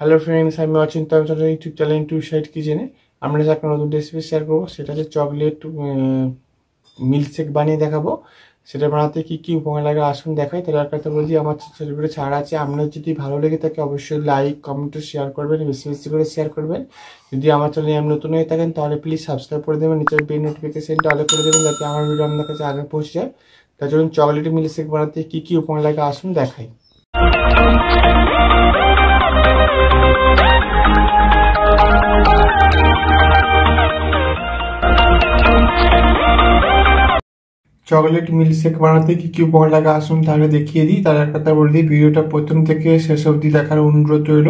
Hello friends, আমি Achinta YouTube channel টু সাইড কিচেনে আমরা একটা নতুন রেসিপি শেয়ার করবো। সেটা হচ্ছে চকলেট মিল্কশেক বানিয়ে দেখাবো। সেটা বানাতে কী কী উপকরণ লাগে আসুন দেখাই। তাহলে একটা কথা বলছি, আমার ছোটো করে ছাড় আছে। আপনার যদি ভালো লেগে থাকে অবশ্যই লাইক কমেন্ট শেয়ার করবেন, বেশি বেশি করে শেয়ার করবেন। যদি আমার চ্যানেলে আপনি নতুন হয়ে থাকেন তাহলে প্লিজ সাবস্ক্রাইব করে দেবেন, নিচের বেল নোটিফিকেশনটা অল করে দেবেন যাতে আমার ভিডিও আপনার কাছে আগে পৌঁছে যায়। তার জন্য চকলেট মিল্কশেক বানাতে কী কী উপকরণ লাগে আসুন দেখাই। চকলেট মিল্কশেক বানাতে কী কী উপকরণ লাগে আসুন তাহলে দেখিয়ে দিই। তার একটা কথা বলে দিই, ভিডিওটা প্রথম থেকে শেষ অবধি দেখার অনুরোধ রইল।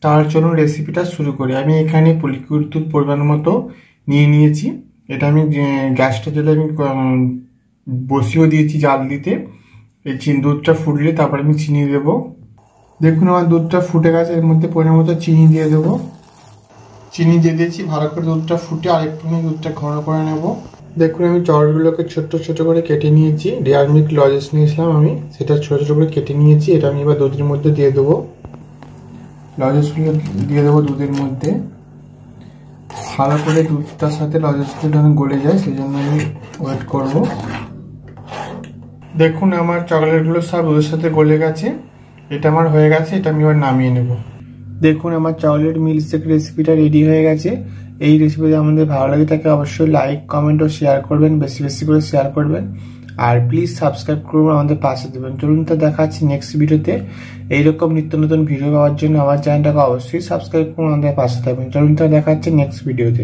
তার জন্য রেসিপিটা শুরু করি। আমি এখানে লিকুইড দুধ পরিমাণ মতো নিয়েছি। এটা আমি গ্যাসটা জ্বলে আমি বসিয়েও দিয়েছি জাল দিতে। এই দুধটা ফুটলে তারপর আমি চিনি দেবো। দেখুন আমার দুধটা ফুটে গেছে, এর মধ্যে পরিমাণ মতো চিনি দিয়ে দেবো। চিনি দিয়ে দিয়েছি, ভালো করে দুধটা ফুটে আরেকটু দুধটা ঘন করে নেব। দেখুন আমি চকলেটগুলোকে ছোট্ট ছোট করে কেটে নিয়েছি। ডেয়ারি মিল্ক লজেন্স নিয়েছিলাম আমি, সেটা ছোটো ছোটো করে কেটে নিয়েছি। এটা আমি এবার দুধের মধ্যে দিয়ে দেবো। লজেন্সগুলো দিয়ে দেবো দুধের মধ্যে। ভালো করে দুধটার সাথে লজেন্সগুলো যেন গলে যায় সেই জন্য আমি ওয়েট করব। দেখুন আমার চকলেটগুলো সব দুধের সাথে গলে গেছে। এটা আমার হয়ে গেছে, এটা আমি এবার নামিয়ে নেব। দেখুন আমার চকলেট মিল্কশেক রেসিপিটা রেডি হয়ে গেছে। এই রেসিপি যদি আমাদের ভালো লাগে থাকে অবশ্যই লাইক কমেন্ট ও শেয়ার করবেন, বেশি বেশি করে শেয়ার করবেন। আর প্লিজ সাবস্ক্রাইব করুন, আমাদের পাশে দেবেন। চলুন তো দেখাচ্ছি নেক্সট ভিডিওতে। এইরকম নিত্য নতুন ভিডিও পাওয়ার জন্য আমার চ্যানেলটাকে অবশ্যই সাবস্ক্রাইব করুন, আমাদের পাশে থাকবেন। চলুন তো দেখাচ্ছি নেক্সট ভিডিওতে।